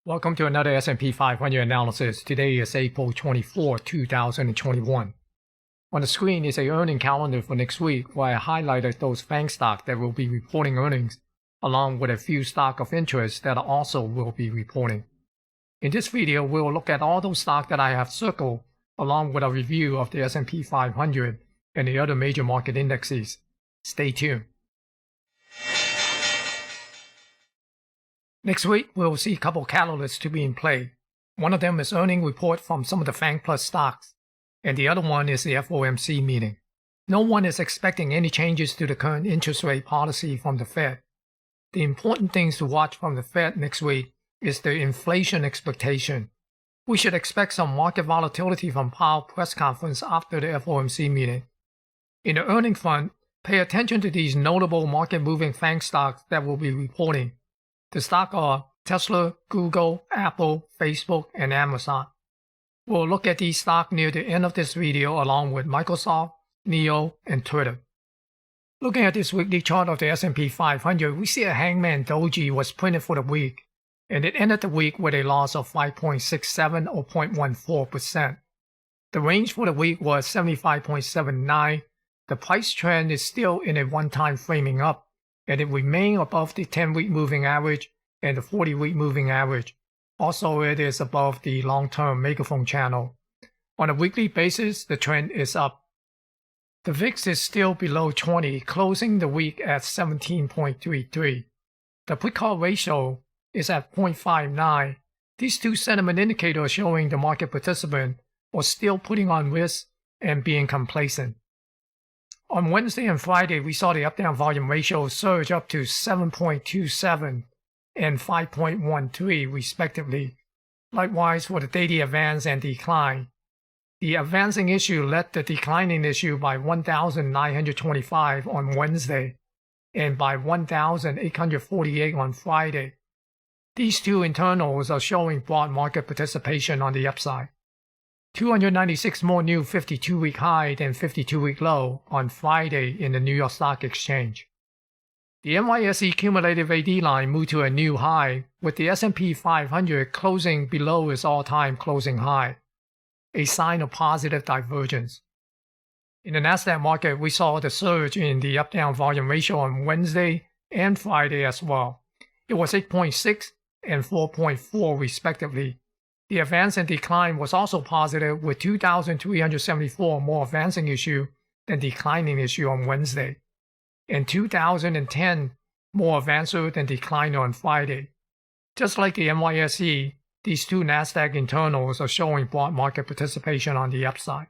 Welcome to another S&P 500 analysis. Today is April 24, 2021. On the screen is a earning calendar for next week where I highlighted those FAANG stocks that will be reporting earnings, along with a few stocks of interest that also will be reporting. In this video, we will look at all those stocks that I have circled, along with a review of the S&P 500 and the other major market indexes. Stay tuned. Next week, we'll see a couple catalysts to be in play. One of them is earning report from some of the FAANG Plus stocks, and the other one is the FOMC meeting. No one is expecting any changes to the current interest rate policy from the Fed. The important things to watch from the Fed next week is the inflation expectation. We should expect some market volatility from Powell press conference after the FOMC meeting. In the earning front, pay attention to these notable market-moving FAANG stocks that will be reporting. The stocks are Tesla, Google, Apple, Facebook, and Amazon. We'll look at these stocks near the end of this video along with Microsoft, NIO, and Twitter. Looking at this weekly chart of the S&P 500, we see a hangman doji was printed for the week, and it ended the week with a loss of 5.67 or 0.14%. The range for the week was 75.79. The price trend is still in a one-time framing up, and it remains above the 10-week moving average and the 40-week moving average. Also, it is above the long-term megaphone channel. On a weekly basis, the trend is up. The VIX is still below 20, closing the week at 17.33. The put-call ratio is at 0.59. These two sentiment indicators showing the market participant are still putting on risk and being complacent. On Wednesday and Friday, we saw the up-down volume ratio surge up to 7.27 and 5.13 respectively. Likewise for the daily advance and decline. The advancing issue led the declining issue by 1,925 on Wednesday and by 1,848 on Friday. These two internals are showing broad market participation on the upside. 296 more new 52-week high than 52-week low on Friday in the New York Stock Exchange. The NYSE cumulative AD line moved to a new high, with the S&P 500 closing below its all-time closing high, a sign of positive divergence. In the Nasdaq market, we saw the surge in the up-down volume ratio on Wednesday and Friday as well. It was 8.6 and 4.4 respectively. The advance and decline was also positive, with 2,374 more advancing issue than declining issue on Wednesday, and 2,010 more advancer than decliner on Friday. Just like the NYSE, these two Nasdaq internals are showing broad market participation on the upside.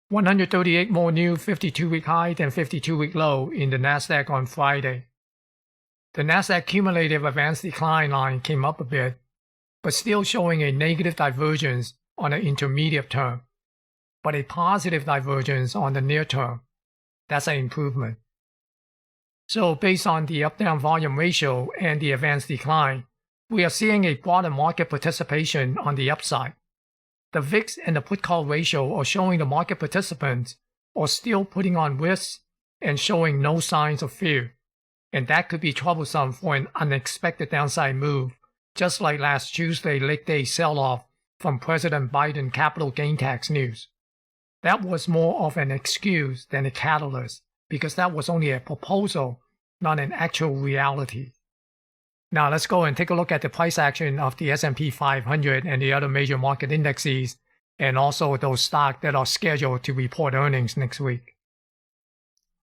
138 more new 52-week high than 52-week low in the Nasdaq on Friday. The Nasdaq cumulative advance decline line came up a bit, but still showing a negative divergence on the intermediate term, but a positive divergence on the near term. That's an improvement. So based on the up-down volume ratio and the advance decline, we are seeing a broader market participation on the upside. The VIX and the put-call ratio are showing the market participants are still putting on risks and showing no signs of fear, and that could be troublesome for an unexpected downside move, just like last Tuesday late day sell-off from President Biden capital gain tax news. That was more of an excuse than a catalyst, because that was only a proposal, not an actual reality. Now let's go and take a look at the price action of the S&P 500 and the other major market indexes, and also those stocks that are scheduled to report earnings next week.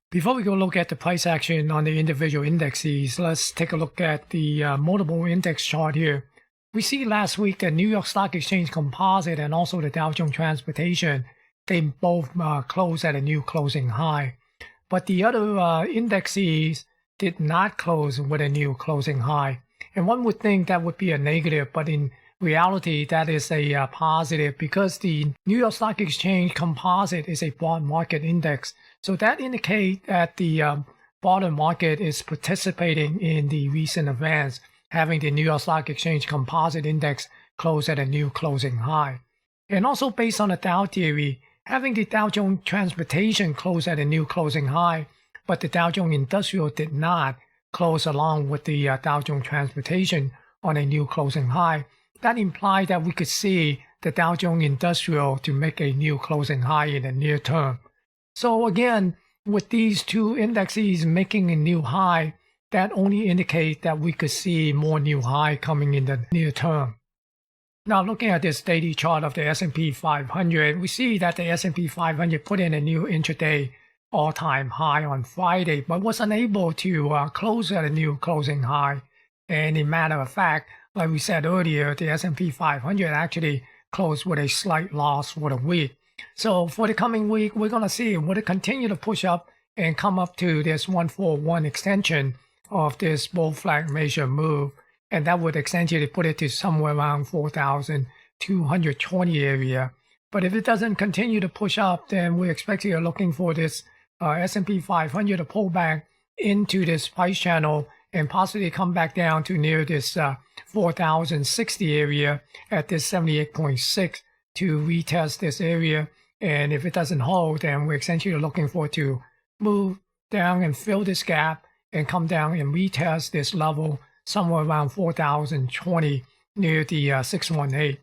Before we go look at the price action on the individual indexes, let's take a look at the multiple index chart here. We see last week the New York Stock Exchange Composite and also the Dow Jones Transportation, they both closed at a new closing high. But the other indexes did not close with a new closing high. And one would think that would be a negative, but in reality, that is a positive, because the New York Stock Exchange Composite is a broad market index. So that indicates that the broader market is participating in the recent advance, having the New York Stock Exchange Composite Index close at a new closing high. And also based on the Dow theory, having the Dow Jones Transportation close at a new closing high, but the Dow Jones Industrial did not close along with the Dow Jones Transportation, on a new closing high. That implies that we could see the Dow Jones Industrial to make a new closing high in the near term. So again, with these two indexes making a new high, that only indicates that we could see more new high coming in the near term. Now looking at this daily chart of the S&P 500, we see that the S&P 500 put in a new intraday all-time high on Friday, but was unable to close at a new closing high. And in matter of fact, like we said earlier, the S&P 500 actually closed with a slight loss for the week. So for the coming week, we're going to see will it continue to push up and come up to this 141 extension of this bull flag major move. And that would essentially put it to somewhere around 4,220 area. But if it doesn't continue to push up, then we're expecting or looking for this S&P 500 to pull back into this price channel and possibly come back down to near this 4,060 area at this 78.6 to retest this area. And if it doesn't hold, then we're essentially looking for it to move down and fill this gap and come down and retest this level somewhere around 4,020 near the 618.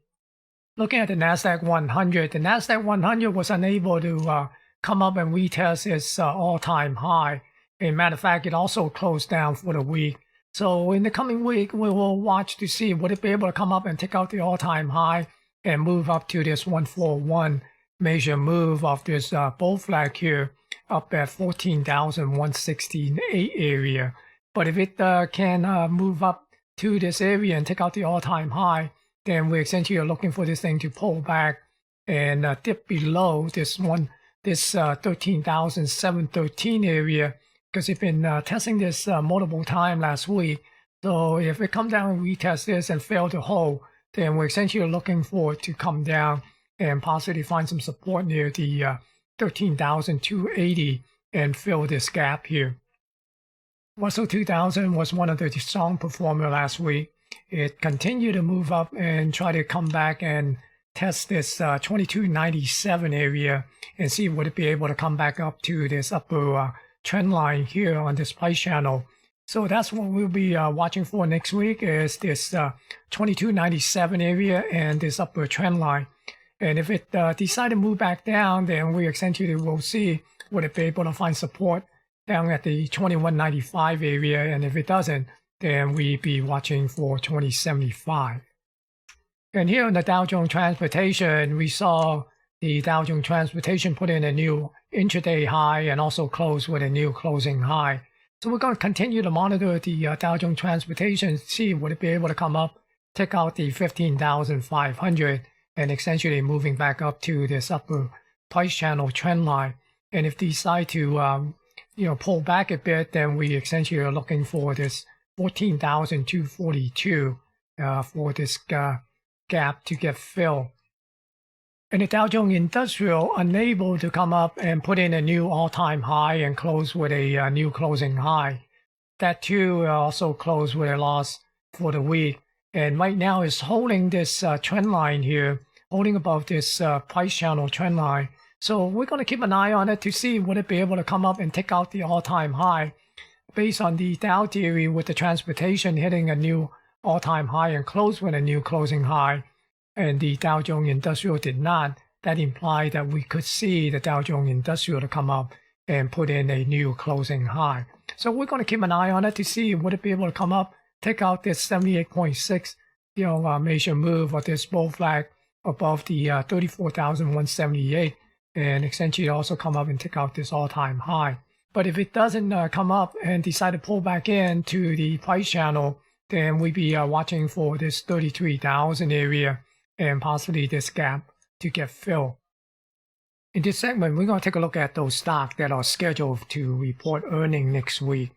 Looking at the NASDAQ 100, the NASDAQ 100 was unable to come up and retest its all-time high. As a matter of fact, it also closed down for the week. So in the coming week, we will watch to see would it be able to come up and take out the all-time high and move up to this 141 major move of this bull flag here up at 14,168 area. But if it can move up to this area and take out the all-time high, then we essentially are looking for this thing to pull back and dip below this 13,713 area, because it's been testing this multiple times last week. So if it comes down and retest this and fail to hold, then we're essentially looking for it to come down and possibly find some support near the 13,280 and fill this gap here. Russell 2000 was one of the strong performers last week. It continued to move up and try to come back and test this 2297 area and see would it be able to come back up to this upper trend line here on this price channel. So that's what we'll be watching for next week is this 2297 area and this upper trend line. And if it decides to move back down, then we essentially will see would it be able to find support down at the 2195 area, and if it doesn't, then we be watching for 2075. And here in the Dow Jones Transportation, we saw the Dow Jones Transportation put in a new intraday high and also close with a new closing high. So we're going to continue to monitor the Dow Jones Transportation, see would it be able to come up, take out the 15,500, and essentially moving back up to this upper price channel trend line. And if decide to pull back a bit, then we essentially are looking for this 14,242 for this gap to get filled. And the Dow Jones Industrial unable to come up and put in a new all-time high and close with a new closing high. That too also closed with a loss for the week. And right now is holding this trend line here, holding above this price channel trend line. So we're going to keep an eye on it to see would it be able to come up and take out the all-time high. Based on the Dow theory with the transportation hitting a new all-time high and close with a new closing high, and the Dow Jones Industrial did not, that implied that we could see the Dow Jones Industrial to come up and put in a new closing high. So we're going to keep an eye on it to see would it be able to come up, take out this 78.6 major move of this bull flag above the 34,178. And essentially also come up and take out this all-time high. But if it doesn't come up and decide to pull back into the price channel, then we'd be watching for this 33,000 area and possibly this gap to get filled. In this segment, we're going to take a look at those stocks that are scheduled to report earnings next week.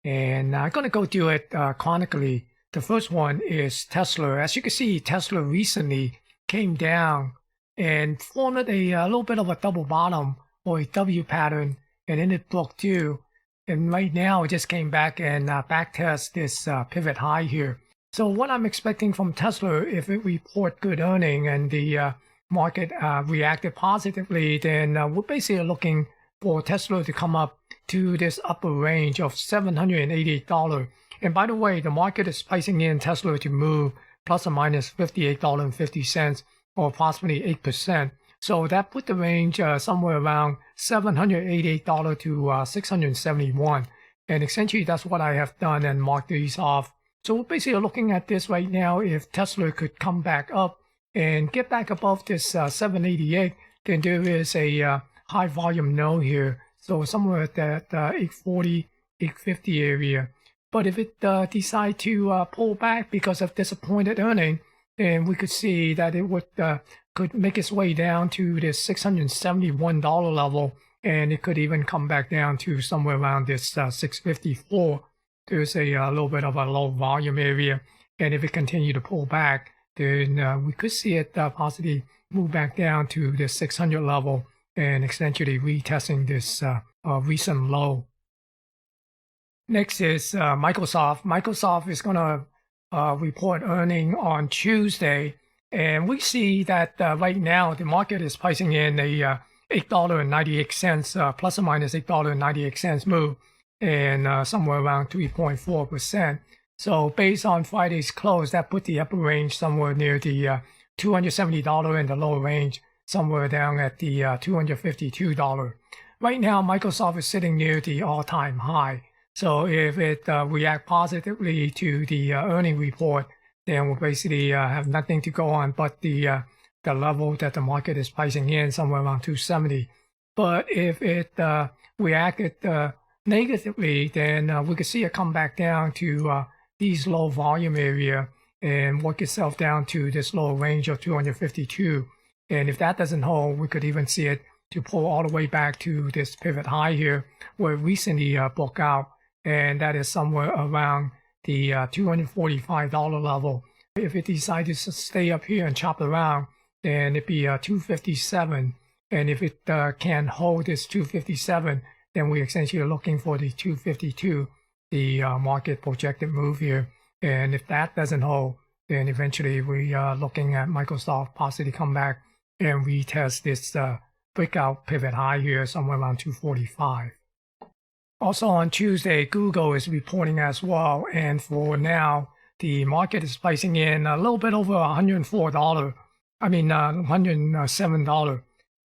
And I'm going to go through it chronically. The first one is Tesla. As you can see, Tesla recently came down and formed a little bit of a double bottom or a W pattern, and then it broke through. And right now it just came back and backtest this pivot high here. So what I'm expecting from Tesla, if it report good earnings and the market reacted positively, then we're basically looking for Tesla to come up to this upper range of $788 And by the way, the market is pricing in Tesla to move plus or minus $58.50 or approximately 8%. So that put the range somewhere around $788 to $671. And essentially that's what I have done and marked these off. So we're basically looking at this right now. If Tesla could come back up and get back above this 788, then there is a high volume node here. So somewhere at that 840, 850 area. But if it decide to pull back because of disappointed earning, then we could see that it would could make its way down to this $671 level, and it could even come back down to somewhere around this 654. There's a little bit of a low volume area, and if it continue to pull back, then we could see it possibly move back down to the 600 level and essentially retesting this recent low. Next is Microsoft. Microsoft is going to report earning on Tuesday, and we see that right now the market is pricing in a $8.98 plus or minus $8.98 move, and somewhere around 3.4%. So based on Friday's close, that put the upper range somewhere near the $270 and the lower range somewhere down at the $252. Right now, Microsoft is sitting near the all-time high. So if it react positively to the earning report, then we'll basically have nothing to go on but the level that the market is pricing in, somewhere around 270. But if it reacted negatively, then we could see it come back down to these low volume area and work itself down to this low range of 252. And if that doesn't hold, we could even see it to pull all the way back to this pivot high here, where it recently broke out, and that is somewhere around the $245 level. If it decides to stay up here and chop around, then it'd be 257. And if it can hold this 257, then we're essentially looking for the 252, the market projected move here. And if that doesn't hold, then eventually we are looking at Microsoft possibly come back and retest this breakout pivot high here, somewhere around 245. Also on Tuesday, Google is reporting as well, and for now, the market is pricing in a little bit over $107.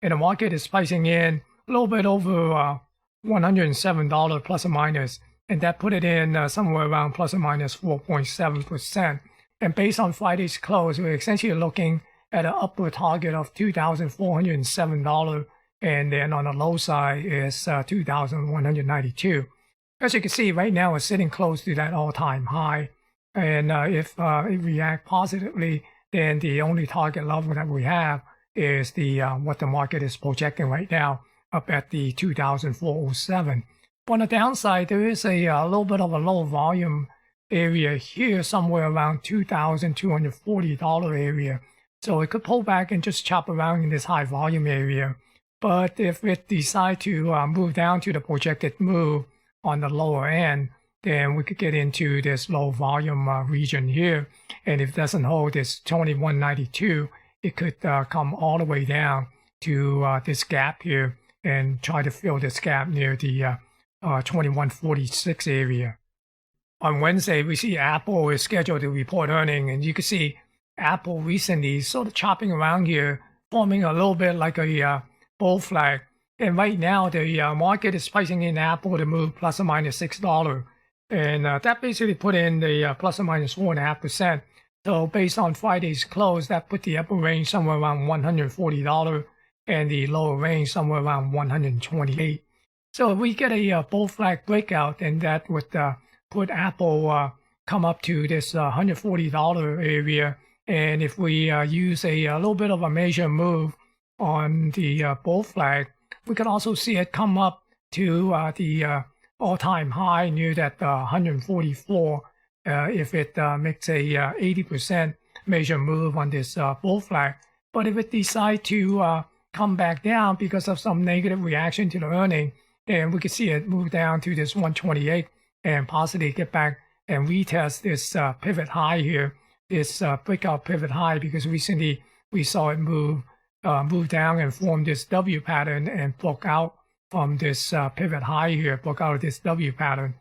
And the market is pricing in a little bit over $107 plus or minus, and that put it in somewhere around plus or minus 4.7%. And based on Friday's close, we're essentially looking at an upper target of $2,407, and then on the low side is $2,192. As you can see, right now it's sitting close to that all-time high, and if it reacts positively, then the only target level that we have is the what the market is projecting right now, up at the 2,407. On the downside, there is a little bit of a low volume area here, somewhere around $2,240 area. So it could pull back and just chop around in this high volume area. But if it decides to move down to the projected move on the lower end, then we could get into this low volume region here. And if it doesn't hold this 2192, it could come all the way down to this gap here and try to fill this gap near the 2146 area. On Wednesday, we see Apple is scheduled to report earnings, and you can see Apple recently sort of chopping around here, forming a little bit like a bull flag. And right now, the market is pricing in Apple to move plus or minus $6. And that basically put in the plus or minus 4.5%. So based on Friday's close, that put the upper range somewhere around $140 and the lower range somewhere around $128. So if we get a bull flag breakout, then that would put Apple come up to this $140 area. And if we use a little bit of a major move on the bull flag, we can also see it come up to the all-time high near that 144 if it makes a 80% major move on this bull flag. But if it decides to come back down because of some negative reaction to the earning, then we can see it move down to this 128 and possibly get back and retest this pivot high here, this breakout pivot high, because recently we saw it move down and form this W pattern and broke out from this pivot high here, broke out of this W pattern.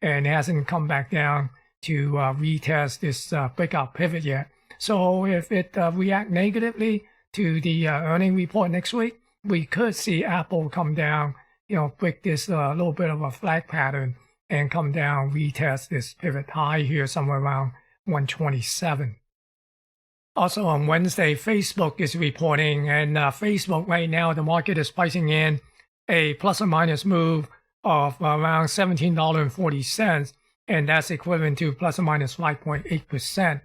and hasn't come back down to retest this breakout pivot yet. So if it react negatively to the earning report next week, we could see Apple come down, break this little bit of a flag pattern and come down, retest this pivot high here somewhere around 127. Also on Wednesday, Facebook is reporting, and Facebook right now, the market is pricing in a plus or minus move of around $17.40, and that's equivalent to plus or minus 5.8%.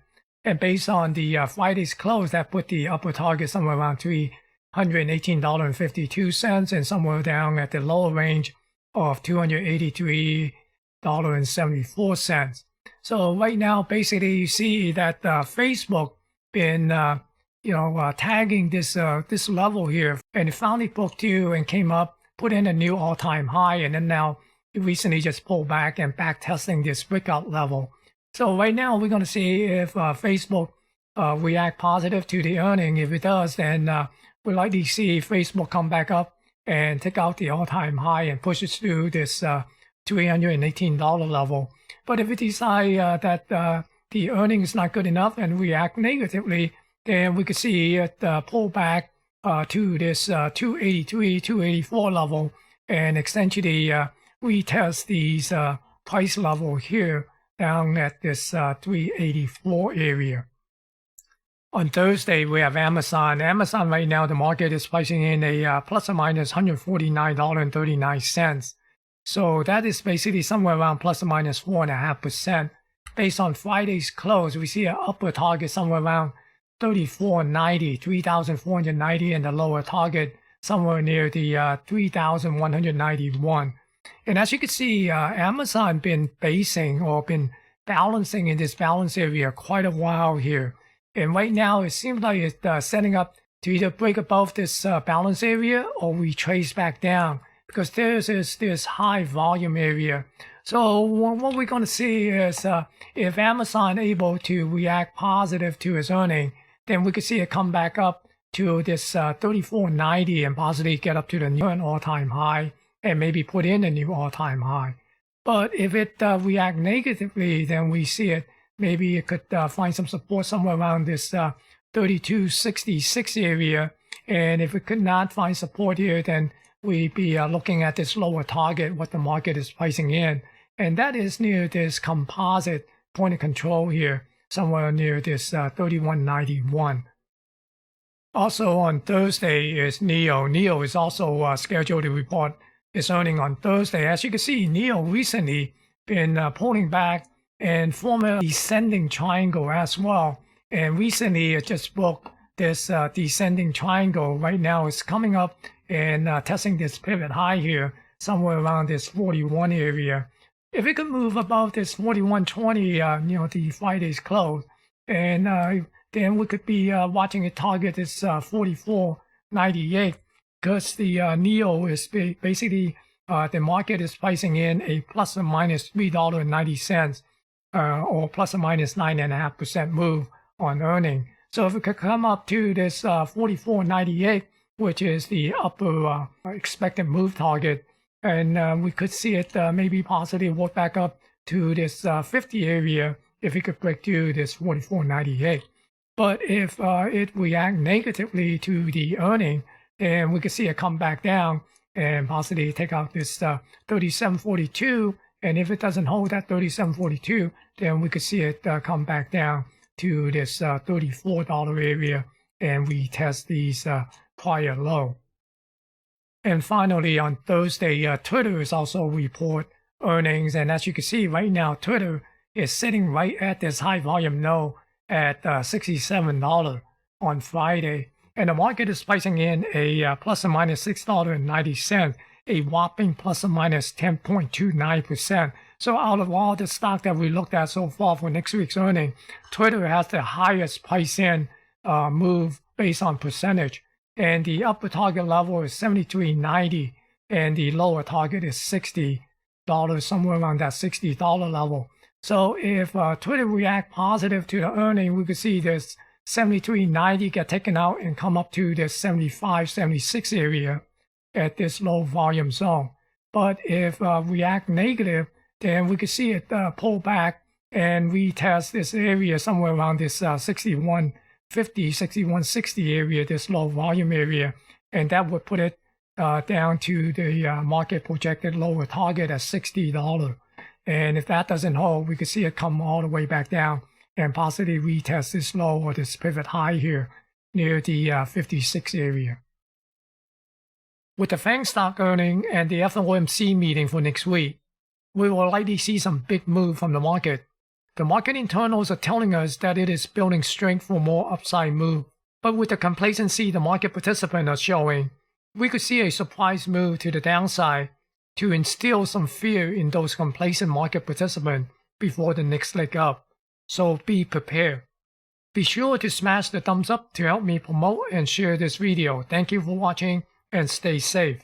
And based on the Friday's close, that put the upper target somewhere around $318.52 and somewhere down at the lower range of $283.74. So right now, basically, you see that Facebook been tagging this level here, and it finally broke through and came up, put in a new all-time high, and then now it recently just pulled back and back testing this breakout level. So right now we're going to see if Facebook react positive to the earning. If it does, then we'll likely see Facebook come back up and take out the all-time high and push it through this $318 level. But if it decide that the earnings is not good enough and react negatively, then we could see it pull back to this 283, 284 level and essentially retest these price level here down at this 384 area. On Thursday, we have Amazon. Amazon right now, the market is pricing in a plus or minus $149.39. So that is basically somewhere around plus or minus 4.5%. Based on Friday's close, we see an upper target somewhere around 3490, 3,490, and the lower target somewhere near the 3,191. And as you can see, Amazon been basing or been balancing in this balance area quite a while here. And right now, it seems like it's setting up to either break above this balance area or retrace back down, because there's this high volume area. So what we're going to see is if Amazon able to react positive to its earning, then we could see it come back up to this 3490 and possibly get up to the new all-time high and maybe put in a new all-time high. But if it react negatively, then we see it, maybe it could find some support somewhere around this 3266 area. And if it could not find support here, then we'd be looking at this lower target, what the market is pricing in. And that is near this composite point of control here, somewhere near this 3191. Also on Thursday is NIO. NIO is also scheduled to report its earning on Thursday. As you can see, NIO recently been pulling back and forming a descending triangle as well. And recently it just broke this descending triangle. Right now it's coming up and testing this pivot high here, somewhere around this 41 area. If it could move above this 4120, the Friday's close, and then we could be watching it target this 4498, because the NIO is basically the market is pricing in a plus or minus $3.90 or plus or minus 9.5% move on earning. So if it could come up to this 4498, which is the upper expected move target, and we could see it maybe possibly work back up to this 50 area if it could break through this 4498. But if it react negatively to the earning, then we could see it come back down and possibly take out this 3742. And if it doesn't hold that 3742, then we could see it come back down to this $34 area and retest these prior low. And finally, on Thursday, Twitter is also report earnings. And as you can see right now, Twitter is sitting right at this high volume low at $67 on Friday. And the market is pricing in a plus or minus $6.90, a whopping plus or minus 10.29%. So out of all the stock that we looked at so far for next week's earning, Twitter has the highest price in move based on percentage. And the upper target level is $73.90, and the lower target is $60, somewhere around that $60 level. So if Twitter react positive to the earning, we could see this $73.90 get taken out and come up to this $75, $76 area at this low volume zone. But if react negative, then we could see it pull back and retest this area somewhere around this 6150, 6160 area, this low volume area, and that would put it down to the market projected lower target at $60. And if that doesn't hold, we could see it come all the way back down and possibly retest this low or this pivot high here near the 56 area. With the FAANG stock earning and the FOMC meeting for next week, we will likely see some big move from the market. The market internals are telling us that it is building strength for more upside move. But with the complacency the market participants are showing, we could see a surprise move to the downside to instill some fear in those complacent market participants before the next leg up. So be prepared. Be sure to smash the thumbs up to help me promote and share this video. Thank you for watching and stay safe.